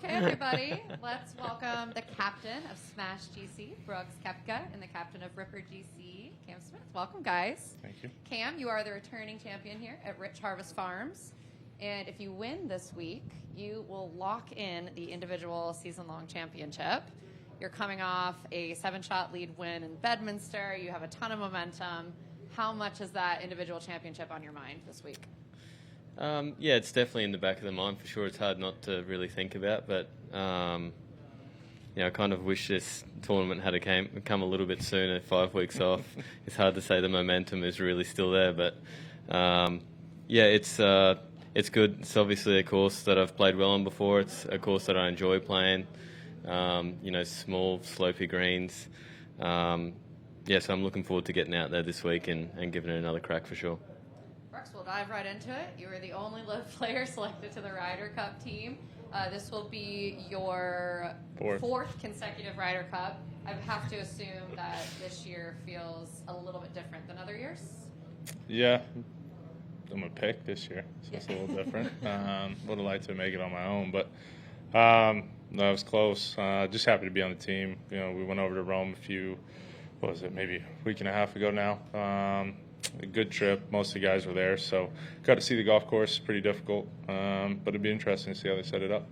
Okay, everybody, let's welcome the captain of Smash GC, Brooks Koepka, and the captain of Ripper GC, Cam Smith. Welcome, guys. Thank you. Cam, you are the returning champion here at Rich Harvest Farms. And if you win this week, you will lock in the individual season-long championship. You're coming off a 7-shot lead win in Bedminster. You have a ton of momentum. How much is that individual championship on your mind this week? Yeah, it's definitely in the back of the mind for sure. It's hard not to really think about, but I kind of wish this tournament had come a little bit sooner. 5 weeks off. It's hard to say the momentum is really still there, but yeah, it's good. It's obviously a course that I've played well on before. It's a course that I enjoy playing. Small, slopey greens. Yeah, so I'm looking forward to getting out there this week and giving it another crack for sure. Brooks, we'll dive right into it. You were the only LIV player selected to the Ryder Cup team. This will be your fourth consecutive Ryder Cup. I have to assume that this year feels a little bit different than other years. Yeah, I'm a pick this year, so it's a little different. Would have liked to make it on my own, but no, it was close. Just happy to be on the team. We went over to Rome maybe a week and a half ago now. A good trip. Most of the guys were there, so got to see the golf course. Pretty difficult, but it'd be interesting to see how they set it up.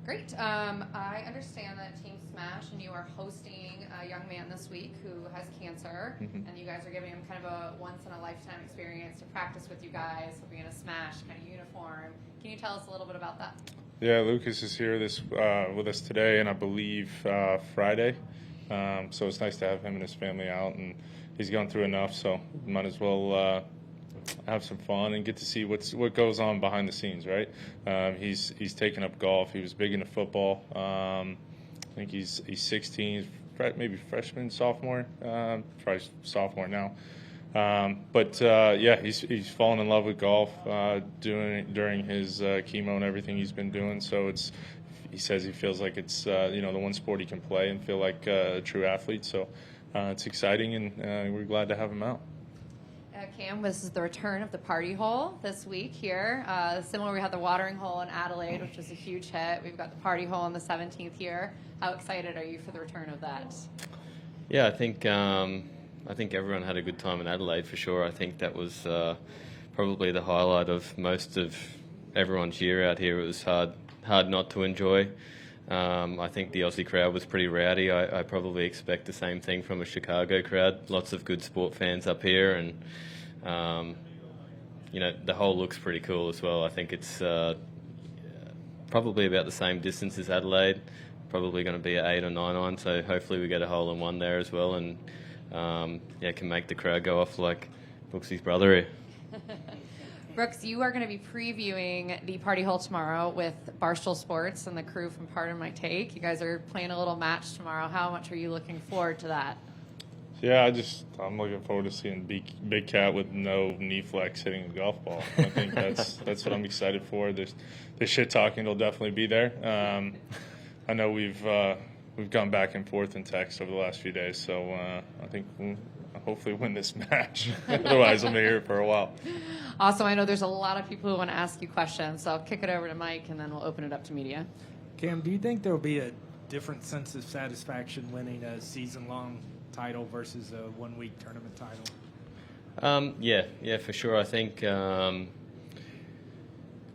Great. I understand that Team Smash and you are hosting a young man this week who has cancer, and you guys are giving him kind of a once-in-a-lifetime experience to practice with you guys. He'll be in a Smash kind of uniform. Can you tell us a little bit about that? Yeah, Lucas is here with us today, and I believe Friday. So it's nice to have him and his family out, and he's gone through enough, so might as well have some fun and get to see what goes on behind the scenes, right? He's taken up golf. He was big into football. I think he's 16, maybe freshman, sophomore, probably sophomore now. Yeah, he's fallen in love with golf during his chemo and everything he's been doing. So he says he feels like it's the one sport he can play and feel like a true athlete. So it's exciting, and we're glad to have him out. Cam, this is the return of the party hole this week here. Similar, we had the watering hole in Adelaide, which was a huge hit. We've got the party hole on the 17th here. How excited are you for the return of that? Yeah, I think everyone had a good time in Adelaide for sure. I think that was probably the highlight of most of everyone's year out here. It was hard not to enjoy. I think the Aussie crowd was pretty rowdy. I probably expect the same thing from a Chicago crowd. Lots of good sport fans up here, and the hole looks pretty cool as well. I think it's probably about the same distance as Adelaide. Probably going to be an 8 or 9 on, so hopefully we get a hole in one there as well, and can make the crowd go off like Brooksy's brother here. Brooks, you are going to be previewing the party hole tomorrow with Barstool Sports and the crew from Pardon My Take. You guys are playing a little match tomorrow. How much are you looking forward to that? Yeah, I'm looking forward to seeing Big Cat with no knee flex hitting a golf ball. I think that's what I'm excited for. The shit talking will definitely be there. I know we've gone back and forth in text over the last few days, so I think we'll hopefully win this match. Otherwise, I'll be here for a while. Awesome. I know there's a lot of people who want to ask you questions, so I'll kick it over to Mike, and then we'll open it up to media. Cam, do you think there will be a different sense of satisfaction winning a season-long title versus a one-week tournament title? Yeah, for sure. I think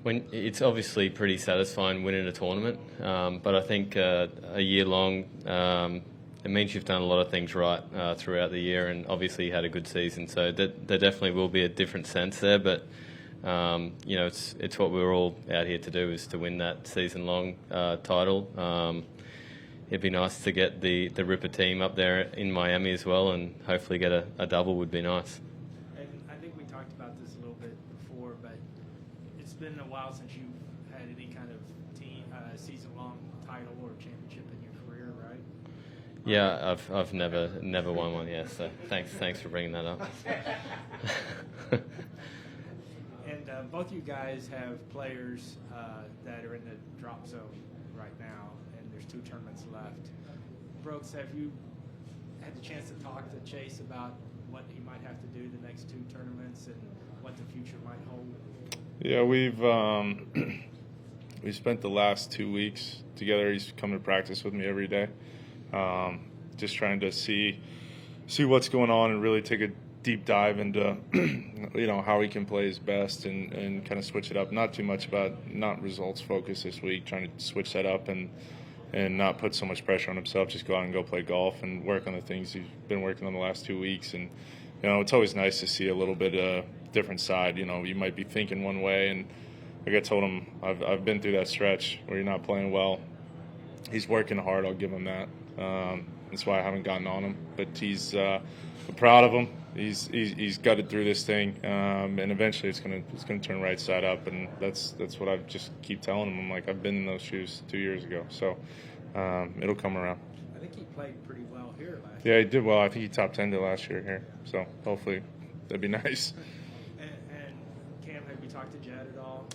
when it's obviously pretty satisfying winning a tournament, but I think a year long, it means you've done a lot of things right throughout the year, and obviously you had a good season. So there definitely will be a different sense there, but it's what we're all out here to do, is to win that season-long title. It'd be nice to get the Ripper team up there in Miami as well, and hopefully get a double would be nice. And I think we talked about this a little bit before, but it's been a while since you've had any kind of team season-long title or championship in your career, right? Yeah, I've never won one yet, so thanks for bringing that up. And both you guys have players that are in the drop zone right now, and there's 2 tournaments left. Brooks, have you had the chance to talk to Chase about what he might have to do the next 2 tournaments and what the future might hold? Yeah, we've we spent the last 2 weeks together. He's come to practice with me every day, just trying to see what's going on and really take a deep dive into how he can play his best and kind of switch it up. Not too much about not results focused this week, trying to switch that up and not put so much pressure on himself. Just go out and go play golf and work on the things he's been working on the last 2 weeks. And it's always nice to see a little bit of different side. You might be thinking one way, and like I told him, I've been through that stretch where you're not playing well. He's working hard. I'll give him that. That's why I haven't gotten on him. But I'm proud of him. He's gutted through this thing, and eventually it's gonna turn right side up. And that's what I just keep telling him. I'm like, I've been in those shoes 2 years ago, so it'll come around. I think he played pretty well here last year. Yeah, he did well. I think he top 10 to last year here. So hopefully that'd be nice. And Cam, have you talked to Jed at all?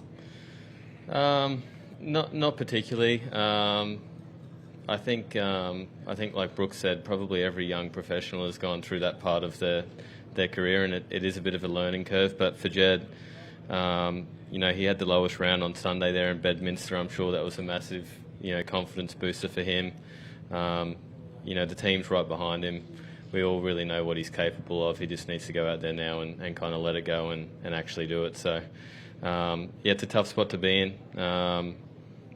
Not particularly. I think like Brooks said, probably every young professional has gone through that part of their career, and it is a bit of a learning curve. But for Jed, he had the lowest round on Sunday there in Bedminster. I'm sure that was a massive confidence booster for him. The team's right behind him. We all really know what he's capable of. He just needs to go out there now and kind of let it go and actually do it. So, it's a tough spot to be in.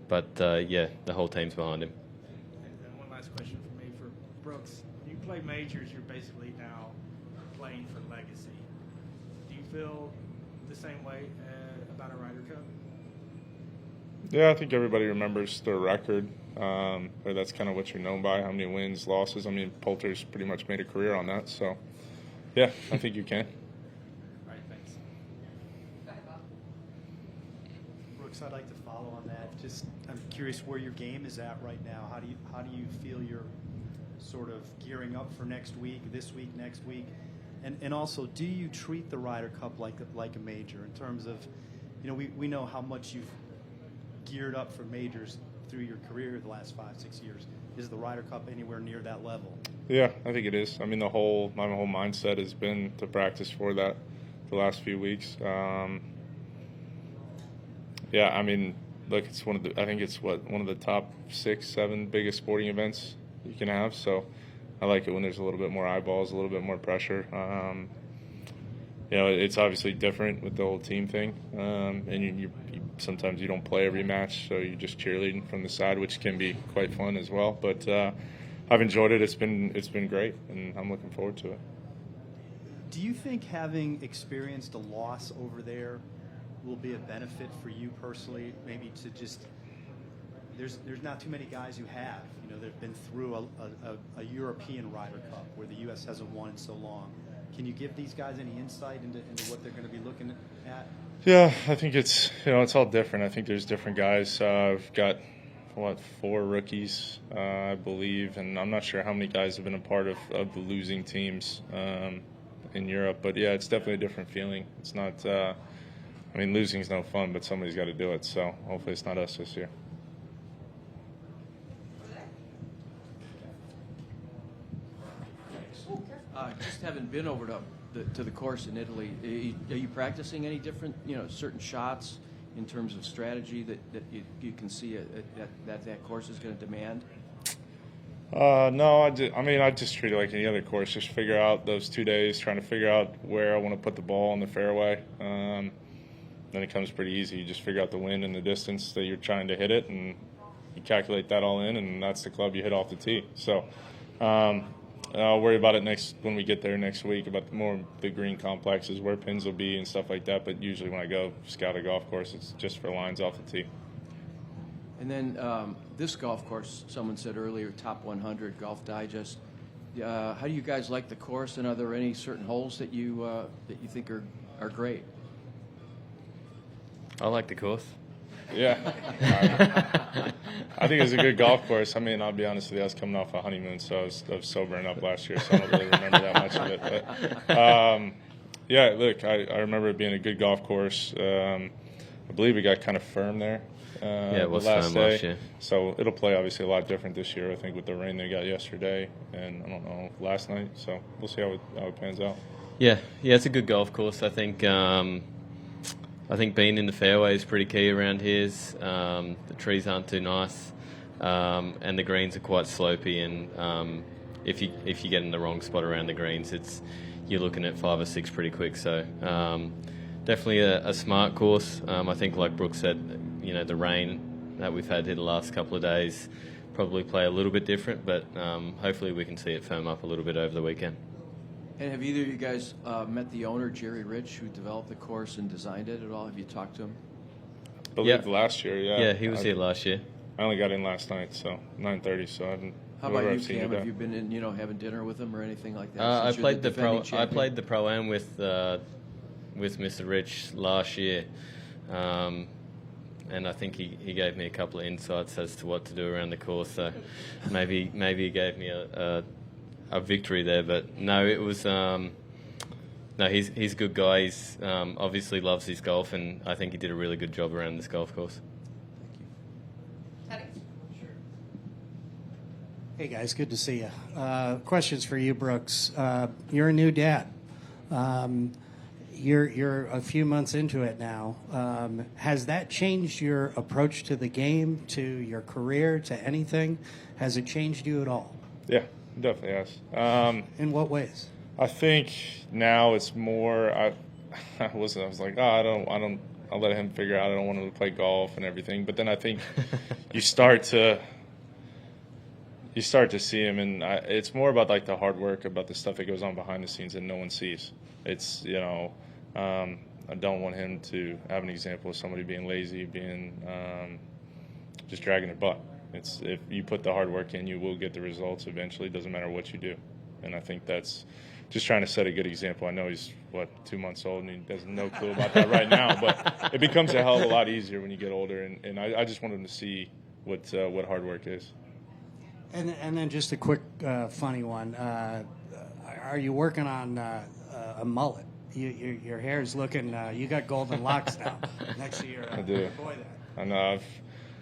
But the whole team's behind him. And one last question for me, for Brooks. You play majors, you're basically now playing for legacy. Do you feel the same way about a Ryder Cup? Yeah, I think everybody remembers their record. Or that's kind of what you're known by, how many wins, losses. I mean, Poulter's pretty much made a career on that. So, yeah, I think you can. All right, thanks. Brooks, I'd like to follow on that. Just, I'm curious where your game is at right now. How do you feel you're sort of gearing up for next week, this week, next week? And also, do you treat the Ryder Cup like a major in terms of, we know how much you've geared up for majors through your career the last 5-6 years. Is the Ryder Cup anywhere near that level? Yeah, I think it is. I mean, my whole mindset has been to practice for that the last few weeks. Yeah, I mean, look, it's one of the top 6-7 biggest sporting events you can have. So I like it when there's a little bit more eyeballs, a little bit more pressure. It's obviously different with the whole team thing, and you sometimes you don't play every match, so you're just cheerleading from the side, which can be quite fun as well. But I've enjoyed it. It's been great, and I'm looking forward to it. Do you think having experienced a loss over there will be a benefit for you personally? Maybe to just there's not too many guys who have. They've been through a European Ryder Cup where the U.S. hasn't won in so long. Can you give these guys any insight into what they're going to be looking at? Yeah, I think it's all different. I think there's different guys. I've got 4 rookies, I believe, and I'm not sure how many guys have been a part of the losing teams in Europe. But yeah, it's definitely a different feeling. It's not. Losing's no fun, but somebody's got to do it. So hopefully it's not us this year. Just having been over to the course in Italy, are you practicing any different, certain shots in terms of strategy that you can see that course is going to demand? No, I just treat it like any other course. Just figure out those 2 days, trying to figure out where I want to put the ball on the fairway. Then it comes pretty easy. You just figure out the wind and the distance that you're trying to hit it, and you calculate that all in, and that's the club you hit off the tee. So I'll worry about it when we get there next week, about the green complexes, where pins will be and stuff like that. But usually when I go scout a golf course, it's just for lines off the tee. And then this golf course, someone said earlier, top 100 Golf Digest. How do you guys like the course, and are there any certain holes that you think are great? I like the course. Yeah. I think it's a good golf course. I'll be honest with you, I was coming off a honeymoon, so I was sobering up last year, so I don't really remember that much of it. But yeah, look, I remember it being a good golf course. I believe it got kind of firm there. It was last firm day. last year. So it'll play obviously a lot different this year, I think, with the rain they got yesterday and I don't know, last night. So we'll see how it pans out. Yeah, it's a good golf course. I think I think being in the fairway is pretty key around here. The trees aren't too nice, and the greens are quite slopey. And if you get in the wrong spot around the greens, you're looking at 5 or 6 pretty quick. So definitely a smart course. I think, like Brooks said, the rain that we've had here the last couple of days probably play a little bit different, but hopefully we can see it firm up a little bit over the weekend. And have either of you guys met the owner, Jerry Rich, who developed the course and designed it at all? Have you talked to him? I believe last year, yeah. Yeah, he was here last year. I only got in last night, so 9:30. So I haven't. How about you, Cam? Have you been in, having dinner with him or anything like that? I since played you're defending I champion? played the pro-am with Mr. Rich last year, and I think he gave me a couple of insights as to what to do around the course. So maybe he gave me a victory there. But no, it was no. He's a good guy. He's obviously loves his golf, and I think he did a really good job around this golf course. Teddy? Hey guys, good to see you. Questions for you, Brooks. You're a new dad. You're a few months into it now. Has that changed your approach to the game, to your career, to anything? Has it changed you at all? Yeah, it definitely has. In what ways? I think now it's more. I was like, oh, I'll let him figure out. I don't want him to play golf and everything. But then I think you start to see him, and it's more about like the hard work, about the stuff that goes on behind the scenes that no one sees. It's I don't want him to have an example of somebody being lazy, being just dragging their butt. It's if you put the hard work in, you will get the results eventually. It doesn't matter what you do, and I think that's just trying to set a good example. I know he's 2 months old and he has no clue about that right now, but it becomes a hell of a lot easier when you get older. And I just want him to see what hard work is. And then just a quick funny one. Are you working on a mullet? Your hair's looking. You got golden locks now. Next to your I do. boy there. I know.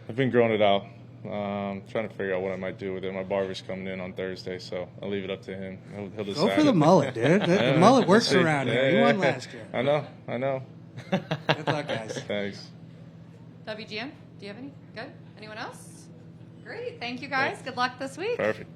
I've been growing it out. Trying to figure out what I might do with it. My barber's coming in on Thursday, so I'll leave it up to him. He'll decide. Go for the mullet, dude. The mullet works around here. You won last year. I know. Good luck, guys. Thanks. WGN, do you have any? Good. Anyone else? Great. Thank you, guys. Good luck this week. Perfect.